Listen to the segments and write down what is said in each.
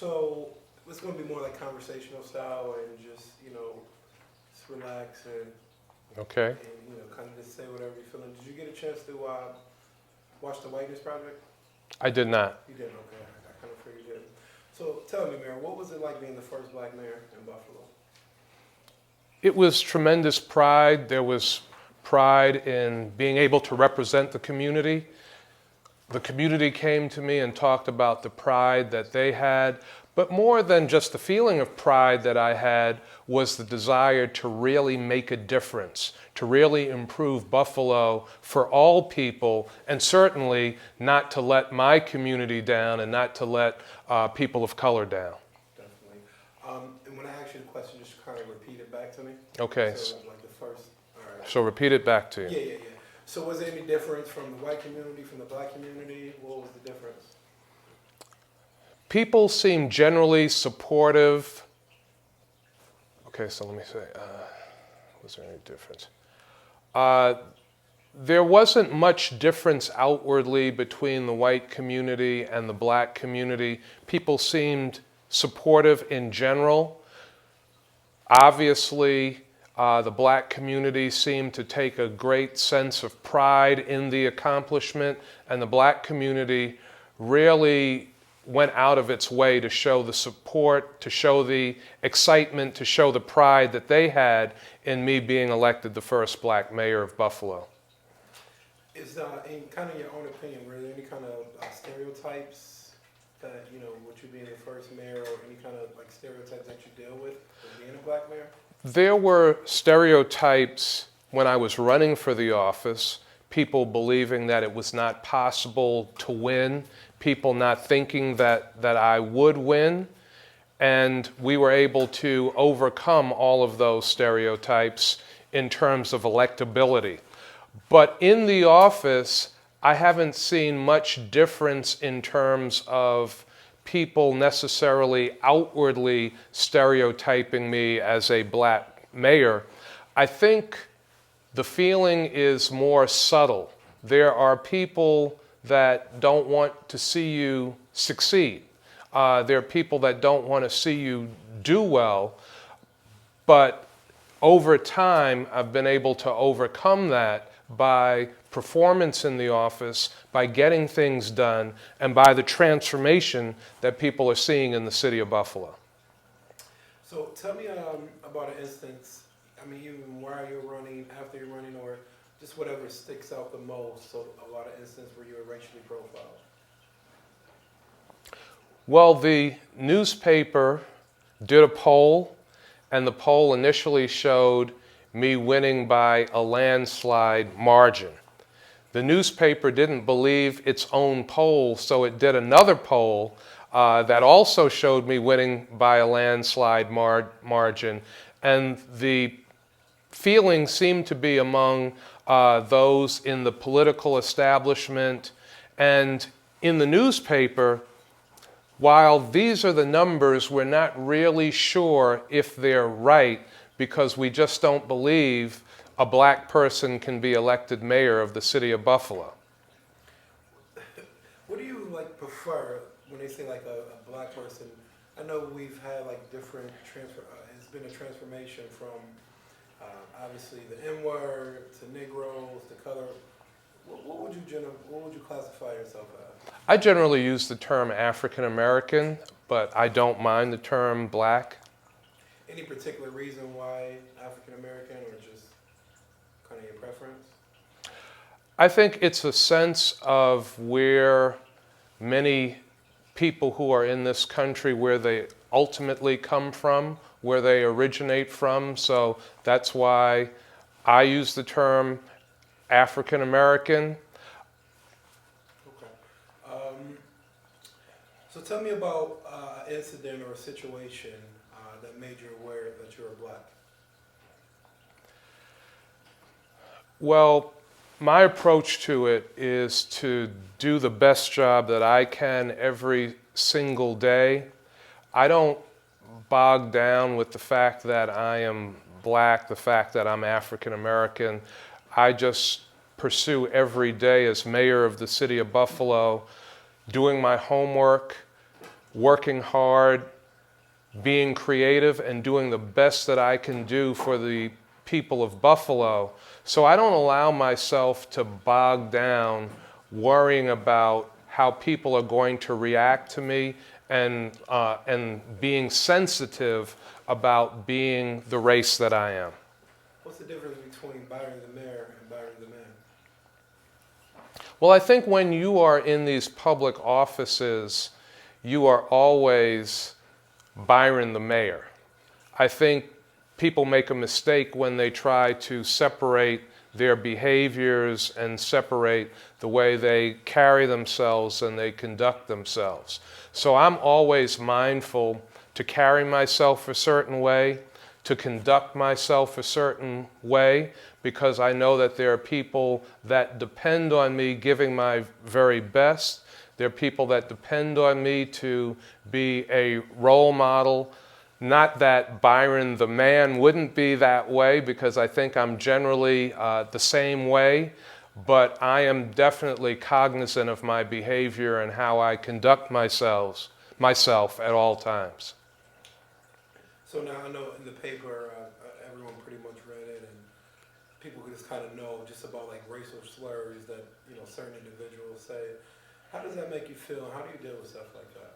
So it's going to be more like conversational style and just, just relax Okay. and kind of just say whatever you're feeling. Did you get a chance to watch the Blackness Project? I did not. You didn't? Okay. I kind of figured you did. So tell me, Mayor, what was it like being the first black mayor in Buffalo? It was tremendous pride. There was pride in being able to represent the community. The community came to me and talked about the pride that they had. But more than just the feeling of pride that I had was the desire to really make a difference, to really improve Buffalo for all people, and certainly not to let my community down and not to let people of color down. Definitely. And when I ask you the question, just kind of repeat it back to me. Okay. So like the first, all right. So repeat it back to you. Yeah. So was there any difference from the white community, from the black community? What was the difference? People seem generally supportive. Okay, so let me say, was there any difference? There wasn't much difference outwardly between the white community and the black community. People seemed supportive in general. Obviously, the black community seemed to take a great sense of pride in the accomplishment, and the black community really went out of its way to show the support, to show the excitement, to show the pride that they had in me being elected the first black mayor of Buffalo. Is in kind of your own opinion, were there any kind of stereotypes that, with you being the first mayor, or any kind of like stereotypes that you deal with being a black mayor? There were stereotypes when I was running for the office, people believing that it was not possible to win, people not thinking that I would win, and we were able to overcome all of those stereotypes in terms of electability. But in the office, I haven't seen much difference in terms of people necessarily outwardly stereotyping me as a black mayor. I think the feeling is more subtle. There are people that don't want to see you succeed. There are people that don't want to see you do well, but over time, I've been able to overcome that by performance in the office, by getting things done, and by the transformation that people are seeing in the city of Buffalo. So tell me about an instance, even while you're running, after you're running, or just whatever sticks out the most, so a lot of instances where you were racially profiled. Well, the newspaper did a poll, and the poll initially showed me winning by a landslide margin. The newspaper didn't believe its own poll, so it did another poll that also showed me winning by a landslide margin. And the feeling seemed to be among those in the political establishment and in the newspaper. While these are the numbers, we're not really sure if they're right, because we just don't believe a black person can be elected mayor of the city of Buffalo. What do you prefer when they say a black person? I know we've had different it's been a transformation from obviously the N-word to Negroes to color. What would you classify yourself as? I generally use the term African American, but I don't mind the term black. Any particular reason why African American, or just kind of your preference? I think it's a sense of where many people who are in this country, where they ultimately come from, where they originate from. So that's why I use the term African American. Okay. So tell me about an incident or a situation that made you aware that you're black. Well, my approach to it is to do the best job that I can every single day. I don't bog down with the fact that I am black, the fact that I'm African American. I just pursue every day as mayor of the city of Buffalo, doing my homework, working hard, being creative, and doing the best that I can do for the people of Buffalo. So I don't allow myself to bog down worrying about how people are going to react to me and being sensitive about being the race that I am. What's the difference between Byron the mayor and Byron the man? Well, I think when you are in these public offices, you are always Byron the mayor. I think people make a mistake when they try to separate their behaviors and separate the way they carry themselves and they conduct themselves. So I'm always mindful to carry myself a certain way, to conduct myself a certain way, because I know that there are people that depend on me giving my very best. There are people that depend on me to be a role model. Not that Byron the man wouldn't be that way, because I think I'm generally the same way, but I am definitely cognizant of my behavior and how I conduct myself at all times. So now I know in the paper, everyone pretty much read it, and people just kind of know just about like racial slurs that certain individuals say. How does that make you feel? How do you deal with stuff like that?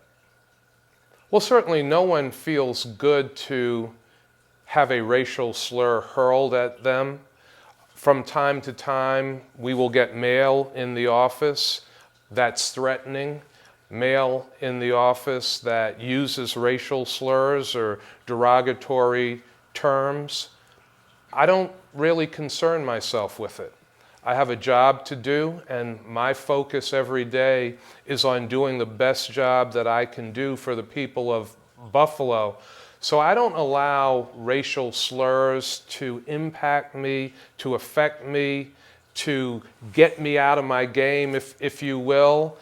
Well, certainly no one feels good to have a racial slur hurled at them. From time to time, we will get mail in the office that's threatening, mail in the office that uses racial slurs or derogatory terms. I don't really concern myself with it. I have a job to do, and my focus every day is on doing the best job that I can do for the people of Buffalo. So I don't allow racial slurs to impact me, to affect me, to get me out of my game, if you will.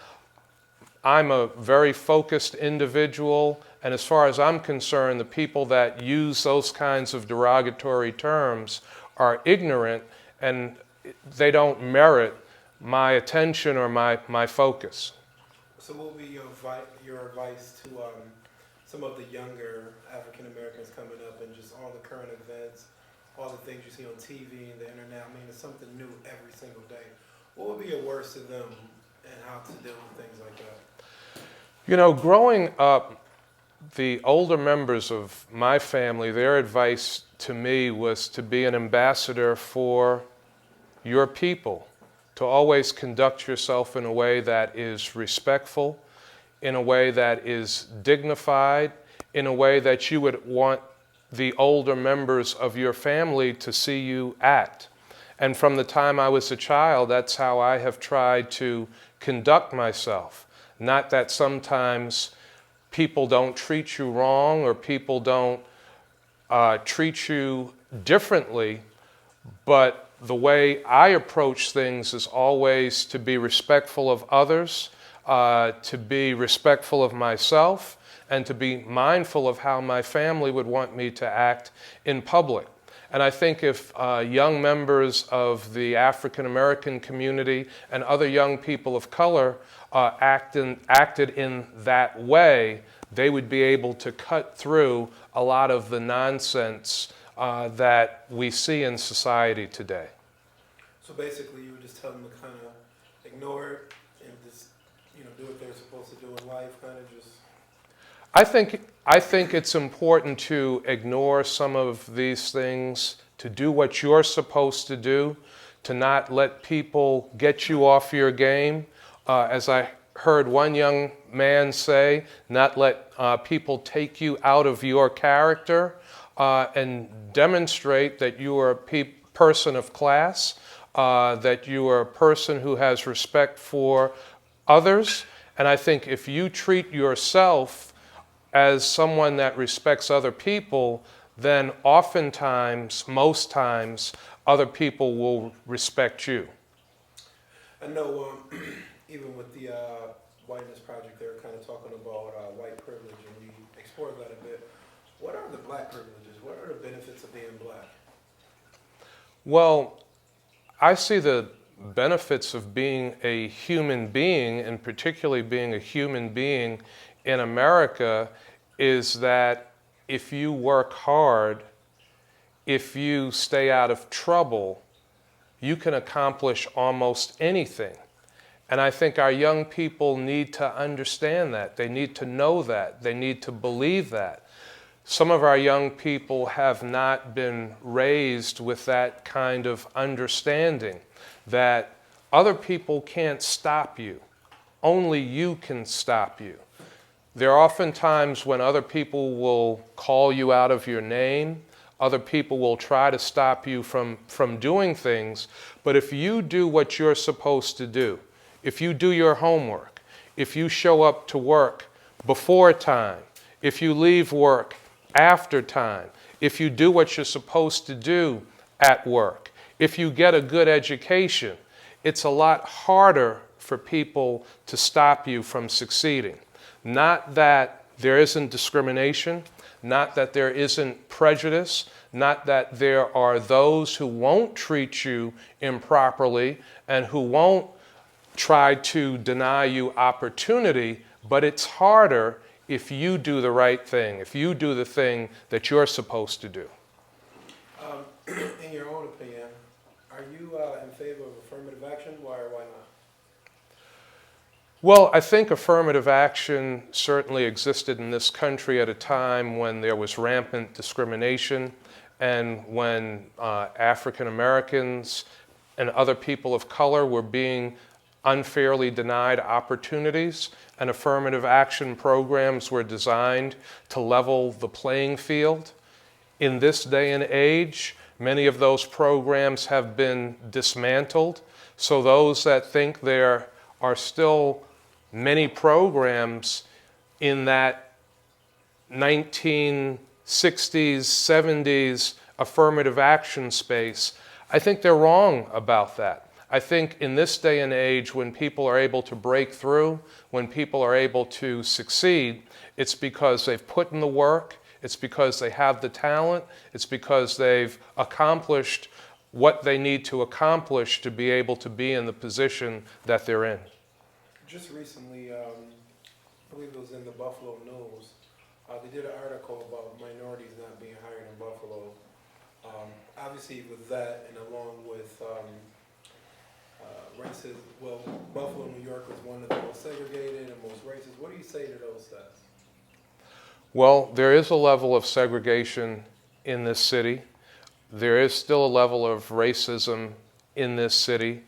I'm a very focused individual, and as far as I'm concerned, the people that use those kinds of derogatory terms are ignorant, and they don't merit my attention or my focus. So what would be your advice to some of the younger African Americans coming up, and just all the current events, all the things you see on TV and the internet? I mean, it's something new every single day. What would be your words to them and how to deal with things like that? Growing up, the older members of my family, their advice to me was to be an ambassador for your people, to always conduct yourself in a way that is respectful, in a way that is dignified, in a way that you would want the older members of your family to see you act. And from the time I was a child, that's how I have tried to conduct myself. Not that sometimes people don't treat you wrong or people don't treat you differently, but the way I approach things is always to be respectful of others, to be respectful of myself, and to be mindful of how my family would want me to act in public. And I think if young members of the African American community and other young people of color acted in that way, they would be able to cut through a lot of the nonsense that we see in society today. So basically, you would just tell them to kind of ignore it and just, do what they're supposed to do in life, kind of just. I think it's important to ignore some of these things, to do what you're supposed to do, to not let people get you off your game. As I heard one young man say, not let people take you out of your character, and demonstrate that you are a person of class, that you are a person who has respect for others. And I think if you treat yourself as someone that respects other people, then oftentimes, most times, other people will respect you. I know even with the Blackness Project, they're kind of talking about white privilege, and you explored that a bit. What are the black privileges? What are the benefits of being black? Well, I see the benefits of being a human being, and particularly being a human being in America is that if you work hard, if you stay out of trouble, you can accomplish almost anything. And I think our young people need to understand that. They need to know that. They need to believe that. Some of our young people have not been raised with that kind of understanding that other people can't stop you. Only you can stop you. There are often times when other people will call you out of your name. Other people will try to stop you from doing things. But if you do what you're supposed to do, if you do your homework, if you show up to work before time, if you leave work after time, if you do what you're supposed to do at work, if you get a good education, it's a lot harder for people to stop you from succeeding. Not that there isn't discrimination, not that there isn't prejudice, not that there are those who won't treat you improperly and who won't try to deny you opportunity, but it's harder if you do the right thing, if you do the thing that you're supposed to do. In your own opinion, are you in favor of affirmative action? Why or why not? Well, I think affirmative action certainly existed in this country at a time when there was rampant discrimination and when African Americans and other people of color were being unfairly denied opportunities, and affirmative action programs were designed to level the playing field. In this day and age, many of those programs have been dismantled, so those that think there are still many programs in that 1960s, 70s affirmative action space, I think they're wrong about that. I think in this day and age, when people are able to break through, when people are able to succeed, it's because they've put in the work, it's because they have the talent, it's because they've accomplished what they need to accomplish to be able to be in the position that they're in. Just recently, I believe it was in the Buffalo News, they did an article about minorities not being hired in Buffalo. Obviously with that and along with racism, well, Buffalo, New York was one of the most segregated and most racist. What do you say to those stats? Well, there is a level of segregation in this city. There is still a level of racism in this city,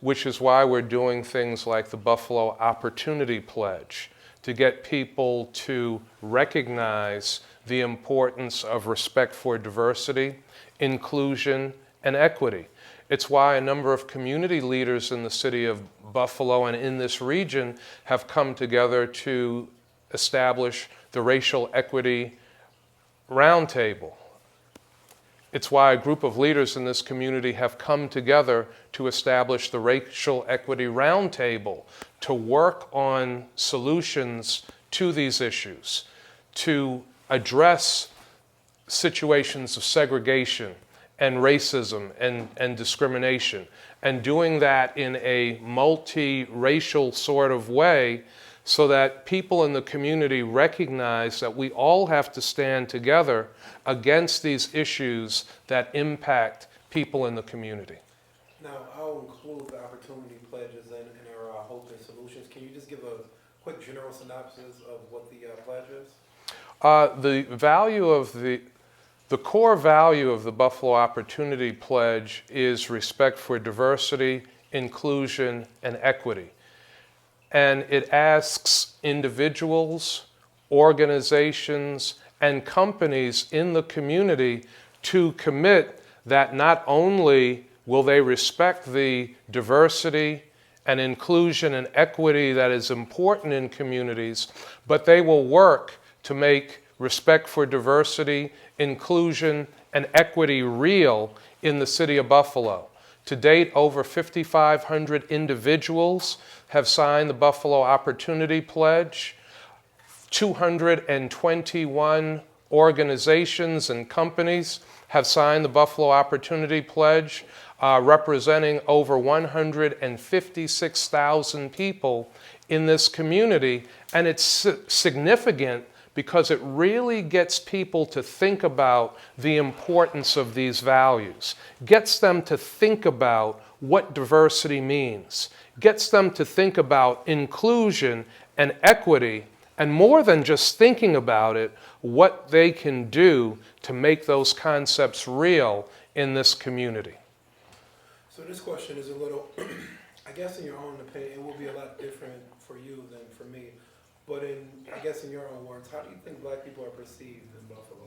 which is why we're doing things like the Buffalo Opportunity Pledge, to get people to recognize the importance of respect for diversity, inclusion, and equity. It's why a number of community leaders in the city of Buffalo and in this region have come together to establish the Racial Equity Roundtable. It's why a group of leaders in this community have come together to establish the Racial Equity Roundtable to work on solutions to these issues, to address situations of segregation and racism and discrimination, and doing that in a multi-racial sort of way so that people in the community recognize that we all have to stand together against these issues that impact people in the community. Now, I'll include the opportunity pledges in our Hope and Solutions. Can you just give a quick general synopsis of what the pledge is? The core value of the Buffalo Opportunity Pledge is respect for diversity, inclusion, and equity. And it asks individuals, organizations, and companies in the community to commit that not only will they respect the diversity and inclusion and equity that is important in communities, but they will work to make respect for diversity, inclusion, and equity real in the city of Buffalo. To date, over 5,500 individuals have signed the Buffalo Opportunity Pledge. 221 organizations and companies have signed the Buffalo Opportunity Pledge, representing over 156,000 people in this community, and it's significant because it really gets people to think about the importance of these values, gets them to think about what diversity means, gets them to think about inclusion and equity, and more than just thinking about it, what they can do to make those concepts real in this community. So this question is a little, I guess in your own opinion, it will be a lot different for you than for me. But I guess in your own words, how do you think Black people are perceived in Buffalo?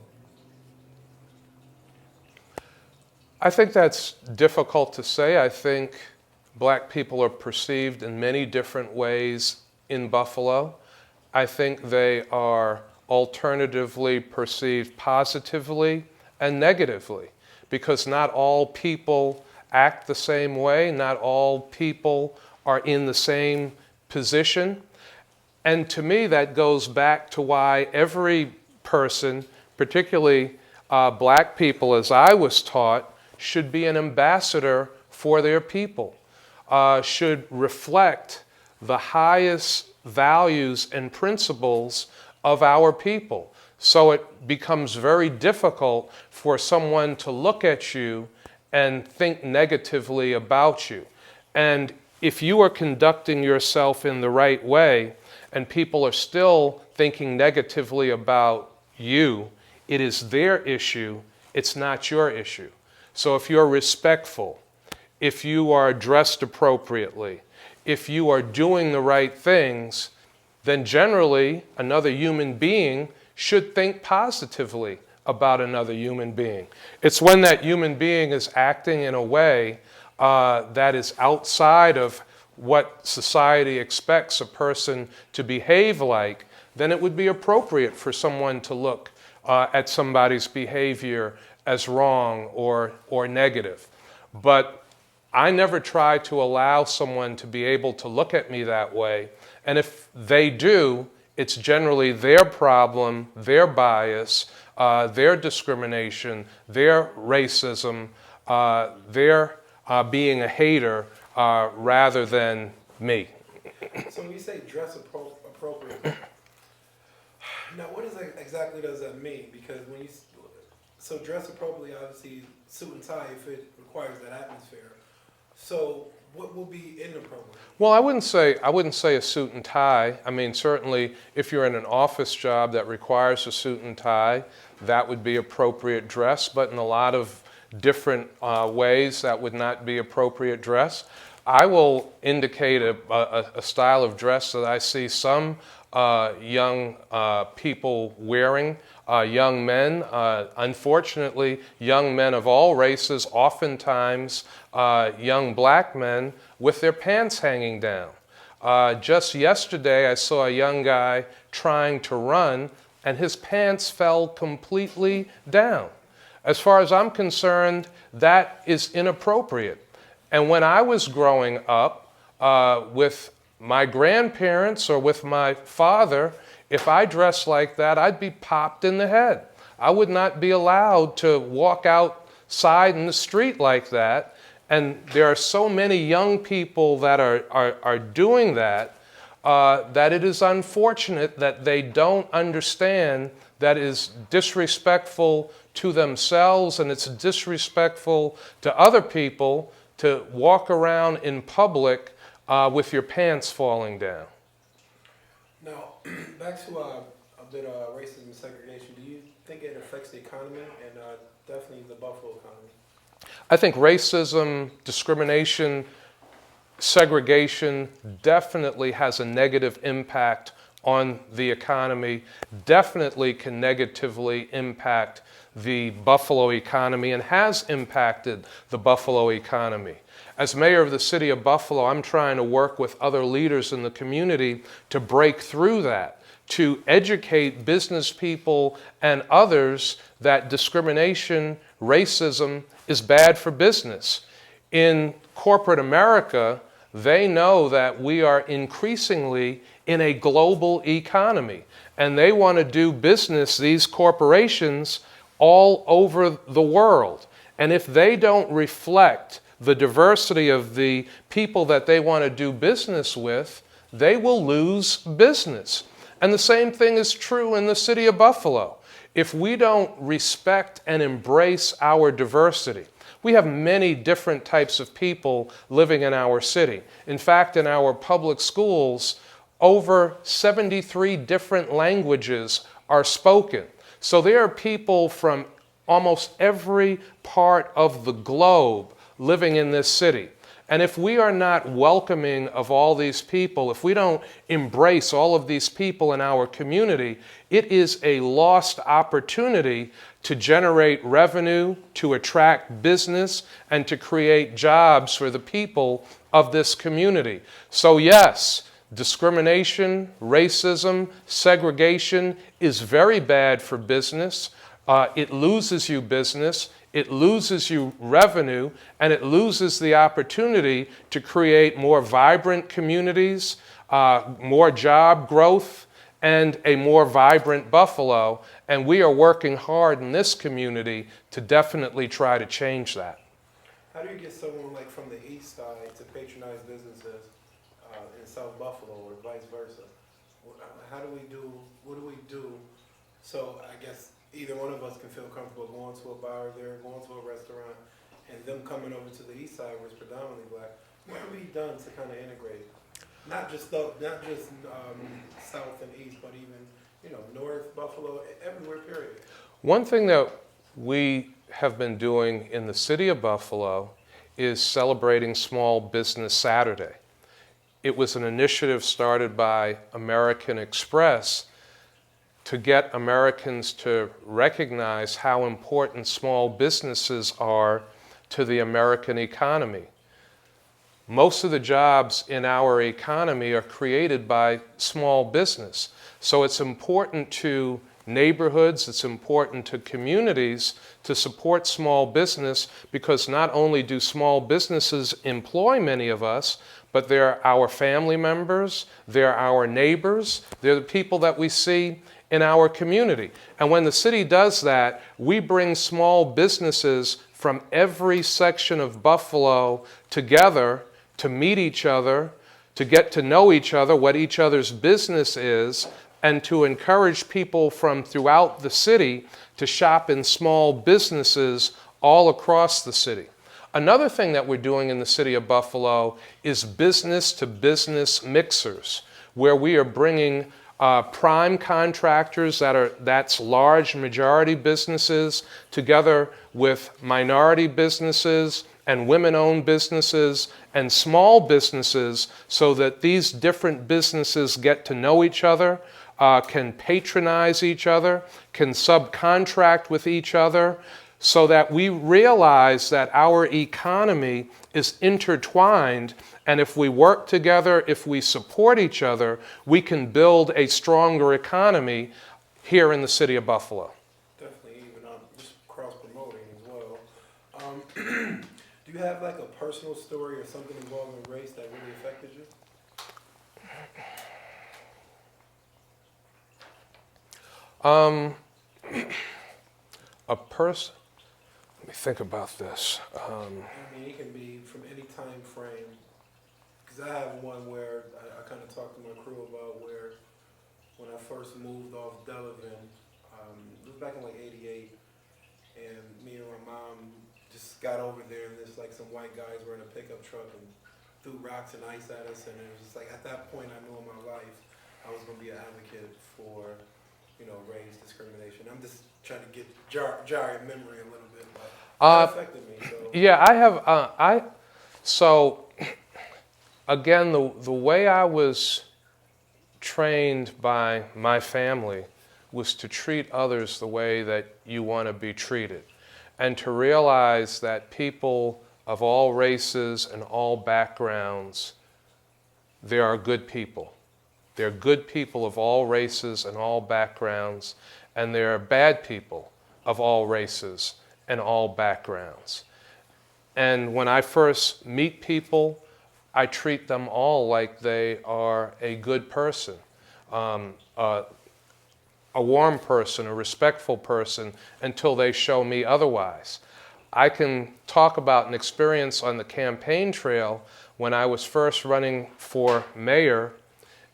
I think that's difficult to say. I think Black people are perceived in many different ways in Buffalo. I think they are alternatively perceived positively and negatively, because not all people act the same way, not all people are in the same position. And to me, that goes back to why every person, particularly Black people, as I was taught, should be an ambassador for their people, should reflect the highest values and principles of our people. So it becomes very difficult for someone to look at you and think negatively about you. And if you are conducting yourself in the right way and people are still thinking negatively about you, it is their issue, it's not your issue. So if you're respectful, if you are dressed appropriately, if you are doing the right things, then generally another human being should think positively about another human being. It's when that human being is acting in a way that is outside of what society expects a person to behave like, then it would be appropriate for someone to look at somebody's behavior as wrong or negative. But I never try to allow someone to be able to look at me that way. And if they do, it's generally their problem, their bias, their discrimination, their racism, their being a hater, rather than me. So when you say dress appropriate, now what exactly does that mean? Because so dress appropriately, obviously suit and tie if it requires that atmosphere. So what will be inappropriate? Well, I wouldn't say a suit and tie. I mean, certainly if you're in an office job that requires a suit and tie, that would be appropriate dress, but in a lot of different ways that would not be appropriate dress. I will indicate a style of dress that I see some young people wearing, young men, unfortunately young men of all races, oftentimes young Black men with their pants hanging down. Just yesterday I saw a young guy trying to run and his pants fell completely down. As far as I'm concerned, that is inappropriate. And when I was growing up with my grandparents or with my father, if I dressed like that, I'd be popped in the head. I would not be allowed to walk outside in the street like that. And there are so many young people that are doing that, that it is unfortunate that they don't understand that is disrespectful to themselves and it's disrespectful to other people to walk around in public with your pants falling down. Now, back to a bit of racism and segregation, do you think it affects the economy and definitely the Buffalo economy? I think racism, discrimination, segregation definitely has a negative impact on the economy, definitely can negatively impact the Buffalo economy and has impacted the Buffalo economy. As mayor of the city of Buffalo, I'm trying to work with other leaders in the community to break through that, to educate business people and others that discrimination, racism is bad for business. In corporate America, they know that we are increasingly in a global economy, and they want to do business, these corporations, all over the world. And if they don't reflect the diversity of the people that they want to do business with, they will lose business. And the same thing is true in the city of Buffalo. If we don't respect and embrace our diversity, we have many different types of people living in our city. In fact, in our public schools, over 73 different languages are spoken. So there are people from almost every part of the globe living in this city. And if we are not welcoming of all these people, if we don't embrace all of these people in our community, it is a lost opportunity to generate revenue, to attract business, and to create jobs for the people of this community. So yes, discrimination, racism, segregation is very bad for business. It loses you business, it loses you revenue, and it loses the opportunity to create more vibrant communities, more job growth, and a more vibrant Buffalo. And we are working hard in this community to definitely try to change that. How do you get someone like from the east side to patronize businesses in South Buffalo or vice versa? How do we do, what do we do? So I guess either one of us can feel comfortable going to a bar there, going to a restaurant, and them coming over to the east side where it's predominantly black. What have we done to kind of integrate? Not just south and east, but even north, Buffalo, everywhere, period. One thing that we have been doing in the city of Buffalo is celebrating Small Business Saturday. It was an initiative started by American Express to get Americans to recognize how important small businesses are to the American economy. Most of the jobs in our economy are created by small business. So it's important to neighborhoods, it's important to communities to support small business, because not only do small businesses employ many of us, but they're our family members, they're our neighbors, they're the people that we see in our community. And when the city does that, we bring small businesses from every section of Buffalo together to meet each other, to get to know each other, what each other's business is, and to encourage people from throughout the city to shop in small businesses all across the city. Another thing that we're doing in the city of Buffalo is business-to-business mixers, where we are bringing prime contractors that's large majority businesses together with minority businesses and women-owned businesses and small businesses, so that these different businesses get to know each other, can patronize each other, can subcontract with each other, so that we realize that our economy is intertwined, and if we work together, if we support each other, we can build a stronger economy here in the city of Buffalo. Definitely, even just cross-promoting as well. Do you have like a personal story or something involving race that really affected you? Let me think about this. It can be from any time frame. Because I have one where I kind of talked to my crew about where when I first moved off Delavan, it was back in like '88, and me and my mom just got over there, and there's like some white guys were in a pickup truck and threw rocks and ice at us, and it was just like at that point I knew in my life I was going to be an advocate for race discrimination. I'm just trying to get jar your memory a little bit, but that affected me. So. Yeah, I have. So again, the way I was trained by my family was to treat others the way that you want to be treated, and to realize that people of all races and all backgrounds, there are good people. There are good people of all races and all backgrounds, and there are bad people of all races and all backgrounds. And when I first meet people, I treat them all like they are a good person, a warm person, a respectful person, until they show me otherwise. I can talk about an experience on the campaign trail when I was first running for mayor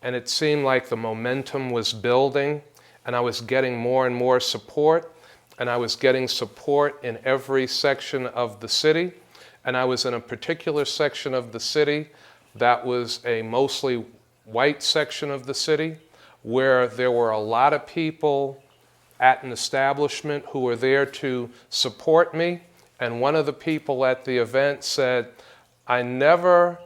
and it seemed like the momentum was building, and I was getting more and more support, and I was getting support in every section of the city, and I was in a particular section of the city that was a mostly white section of the city, where there were a lot of people at an establishment who were there to support me. And one of the people at the event said, "I never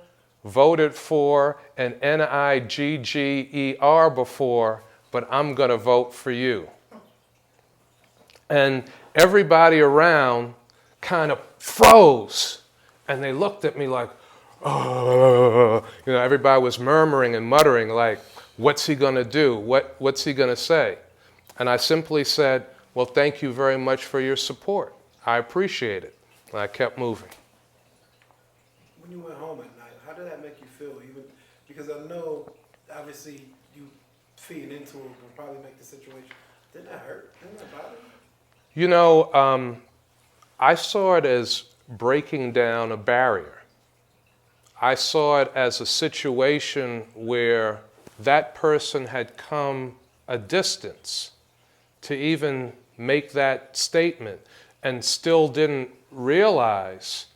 voted for an NIGGER before, but I'm going to vote for you." And everybody around kind of froze, and they looked at me like, "Oh," everybody was murmuring and muttering like, "What's he going to do? What's he going to say?" And I simply said, "Well, thank you very much for your support. I appreciate it." And I kept moving. When you went home at night, how did that make you feel? Even because I know, obviously, you feeding into it will probably make the situation. Didn't that hurt? Didn't that bother you? I saw it as breaking down a barrier. I saw it as a situation where that person had come a distance to even make that statement and still didn't realize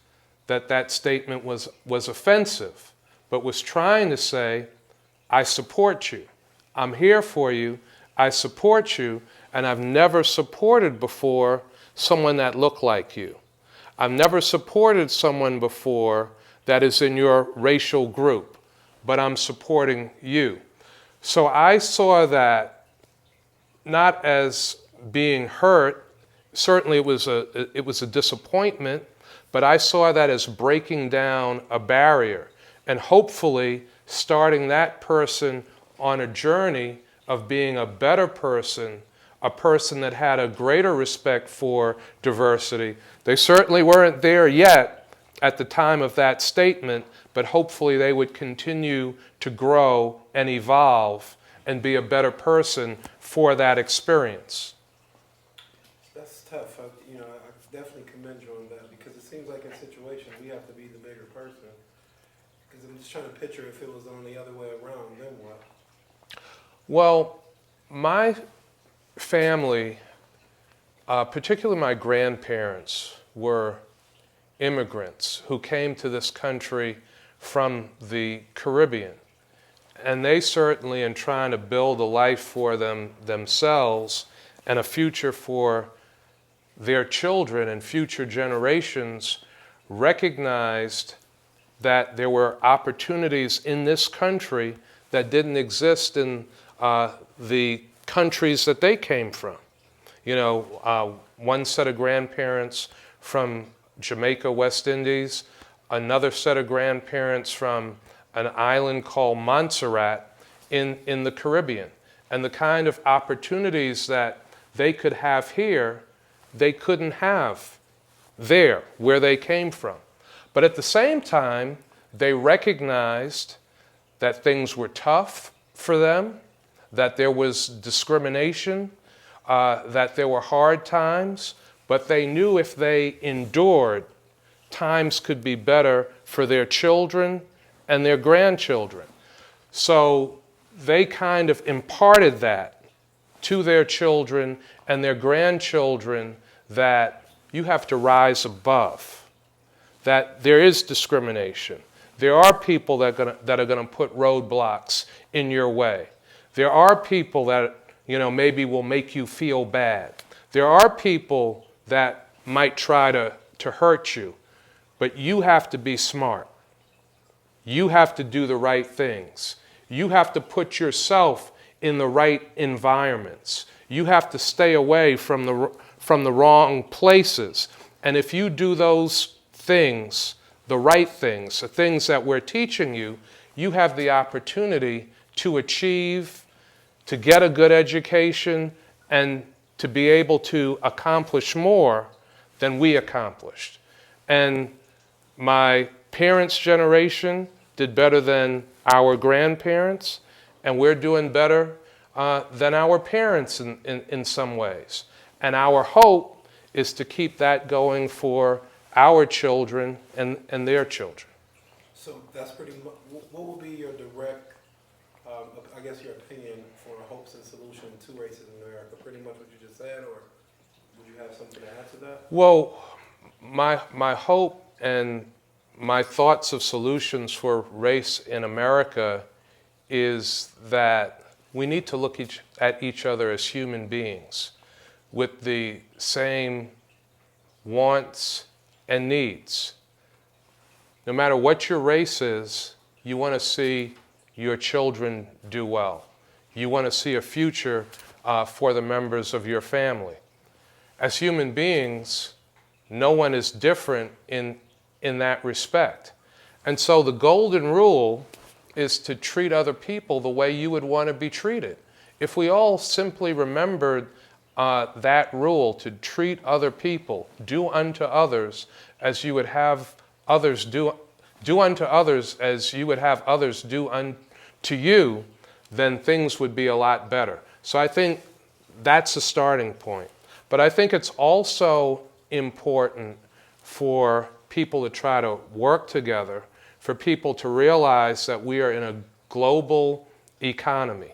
that that statement was offensive, but was trying to say, "I support you. I'm here for you. I support you, and I've never supported before someone that looked like you. I've never supported someone before that is in your racial group, but I'm supporting you." So I saw that not as being hurt. Certainly it was a disappointment, but I saw that as breaking down a barrier and hopefully starting that person on a journey of being a better person, a person that had a greater respect for diversity. They certainly weren't there yet at the time of that statement, but hopefully they would continue to grow and evolve and be a better person for that experience. That's tough. I definitely commend you on that, because it seems like in situations we have to be the bigger person. Because I'm just trying to picture if it was on the other way around, then what? Well, my family, particularly my grandparents, were immigrants who came to this country from the Caribbean. And they certainly, in trying to build a life for themselves and a future for their children and future generations, recognized that there were opportunities in this country that didn't exist in the countries that they came from. One set of grandparents from Jamaica, West Indies, another set of grandparents from an island called Montserrat in the Caribbean. And the kind of opportunities that they could have here, they couldn't have there, where they came from. But at the same time, they recognized that things were tough for them, that there was discrimination, that there were hard times, but they knew if they endured, times could be better for their children and their grandchildren. So they kind of imparted that to their children and their grandchildren, that you have to rise above, that there is discrimination. There are people that are going to put roadblocks in your way. There are people that maybe will make you feel bad. There are people that might try to hurt you, but you have to be smart. You have to do the right things. You have to put yourself in the right environments. You have to stay away from the wrong places. And if you do those things, the right things, the things that we're teaching you, you have the opportunity to achieve, to get a good education, and to be able to accomplish more than we accomplished. And my parents' generation did better than our grandparents, and we're doing better than our parents in some ways. And our hope is to keep that going for our children and their children. So that's pretty much, what will be your direct I guess your opinion for hopes and solution to racism in America, pretty much what you just said, or would you have something to add to that? Well, my hope and my thoughts of solutions for race in America is that we need to look at each other as human beings with the same wants and needs. No matter what your race is, you want to see your children do well. You want to see a future for the members of your family. As human beings, no one is different in that respect. And so the golden rule is to treat other people the way you would want to be treated. If we all simply remembered that rule to treat other people, do unto others as you would have others do unto others as you would have others do unto you, then things would be a lot better. So I think that's a starting point. But I think it's also important for people to try to work together, for people to realize that we are in a global economy.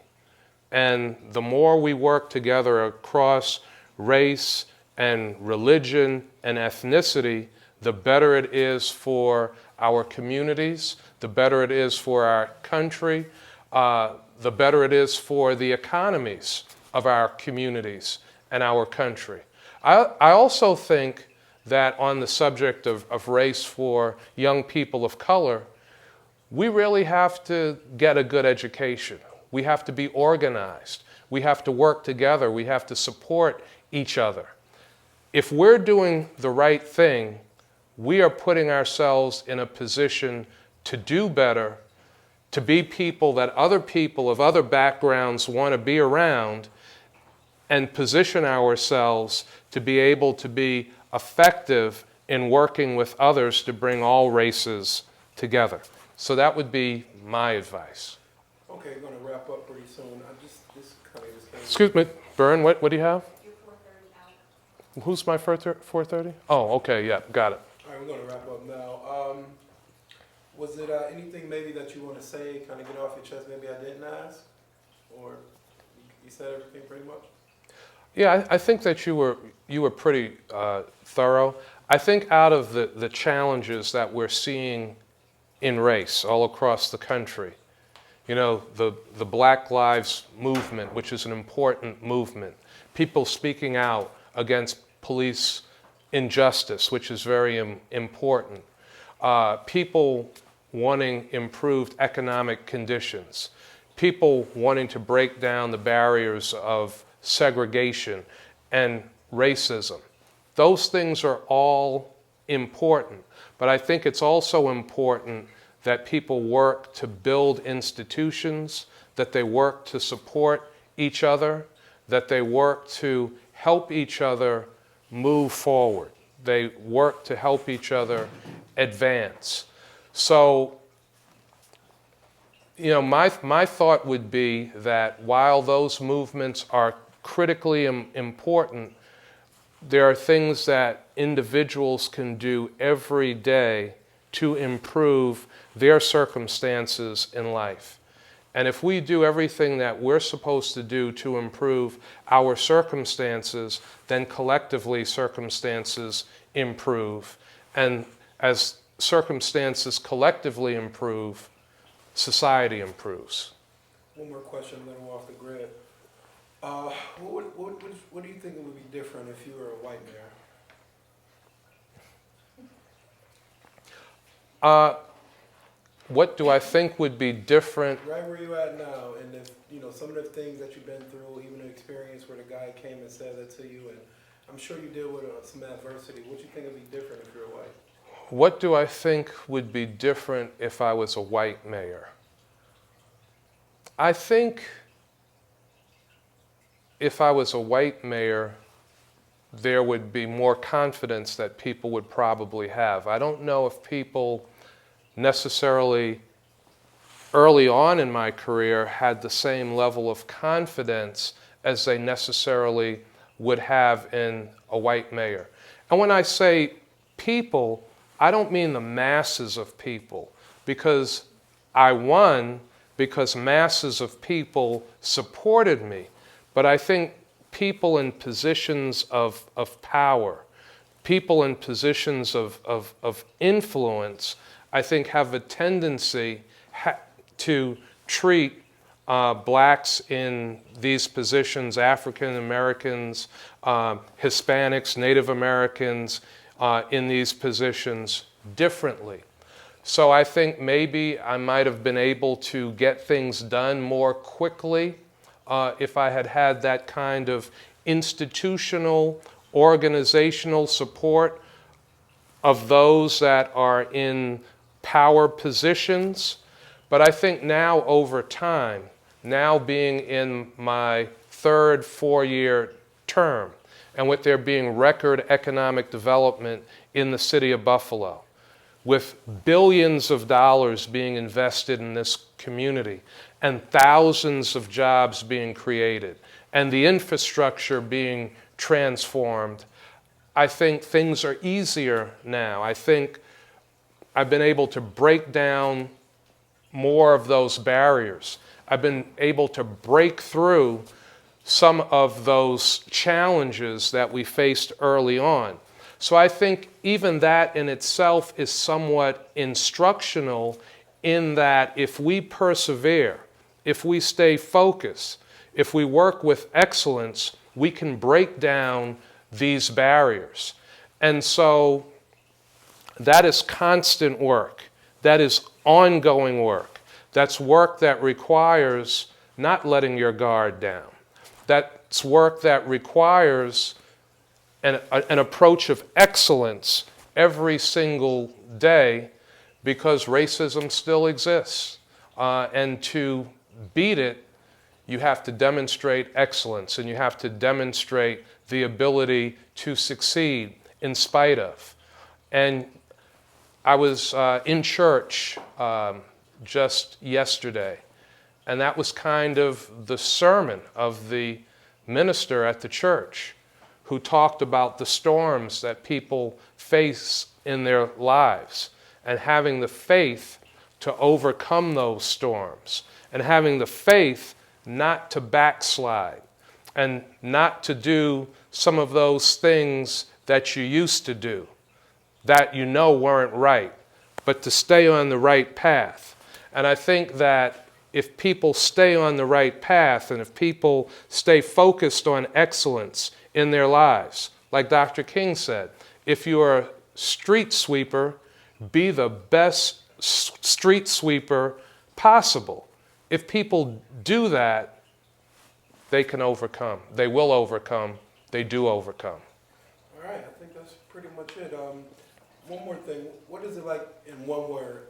And the more we work together across race and religion and ethnicity, the better it is for our communities, the better it is for our country, the better it is for the economies of our communities and our country. I also think that on the subject of race for young people of color, we really have to get a good education. We have to be organized. We have to work together. We have to support each other. If we're doing the right thing, we are putting ourselves in a position to do better, to be people that other people of other backgrounds want to be around, and position ourselves to be able to be effective in working with others to bring all races together. So that would be my advice. Okay, we're going to wrap up pretty soon. This kind of just came. Excuse me, Byron, what do you have? Your 4:30 out. Who's my 4:30? Oh, okay, yeah, got it. All right, we're going to wrap up now. Was it anything maybe that you want to say, kind of get off your chest, maybe I didn't ask? Or you said everything pretty much? Yeah, I think that you were pretty thorough. I think out of the challenges that we're seeing in race all across the country, you know, the Black Lives Movement, which is an important movement, people speaking out against police injustice, which is very important, people wanting improved economic conditions, people wanting to break down the barriers of segregation and racism. Those things are all important, but I think it's also important that people work to build institutions, that they work to support each other, that they work to help each other move forward. They work to help each other advance. So, you know, my thought would be that while those movements are critically important, there are things that individuals can do every day to improve their circumstances in life. And if we do everything that we're supposed to do to improve our circumstances, then collectively circumstances improve. And as circumstances collectively improve, society improves. One more question, then we're off the grid. What do you think it would be different if you were a white mayor? What do I think would be different? Right where you at now, and if you know some of the things that you've been through, even the experience where the guy came and said that to you, and I'm sure you deal with some adversity. What do you think would be different if you're white? What do I think would be different if I was a white mayor? I think if I was a white mayor, there would be more confidence that people would probably have. I don't know if people necessarily early on in my career had the same level of confidence as they necessarily would have in a white mayor. And when I say people, I don't mean the masses of people, because I, one, because masses of people supported me. But I think people in positions of power, people in positions of influence, I think have a tendency to treat blacks in these positions, African Americans, Hispanics, Native Americans in these positions differently. So I think maybe I might have been able to get things done more quickly if I had had that kind of institutional, organizational support of those that are in power positions. But I think now over time, now being in my third 4-year term, and with there being record economic development in the city of Buffalo, with billions of dollars being invested in this community, and thousands of jobs being created, and the infrastructure being transformed, I think things are easier now. I think I've been able to break down more of those barriers. I've been able to break through some of those challenges that we faced early on. So I think even that in itself is somewhat instructional in that if we persevere, if we stay focused, if we work with excellence, we can break down these barriers. And so that is constant work. That is ongoing work. That's work that requires not letting your guard down. That's work that requires an approach of excellence every single day, because racism still exists. And to beat it, you have to demonstrate excellence, and you have to demonstrate the ability to succeed in spite of. And I was in church just yesterday, and that was kind of the sermon of the minister at the church, who talked about the storms that people face in their lives, and having the faith to overcome those storms, and having the faith not to backslide, and not to do some of those things that you used to do, that you know weren't right, but to stay on the right path. And I think that if people stay on the right path, and if people stay focused on excellence in their lives, like Dr. King said, if you are a street sweeper, be the best street sweeper possible. If people do that, they can overcome. They will overcome. They do overcome. All right, I think that's pretty much it. One more thing. What is it like in one word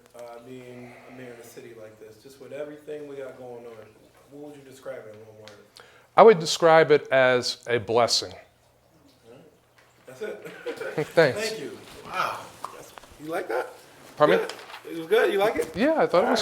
being a mayor in a city like this? Just with everything we got going on, what would you describe it in one word? I would describe it as a blessing. All right. That's it. Thanks. Thank you. Wow. You like that? Pardon me? It was good. You like it? Yeah, I thought it was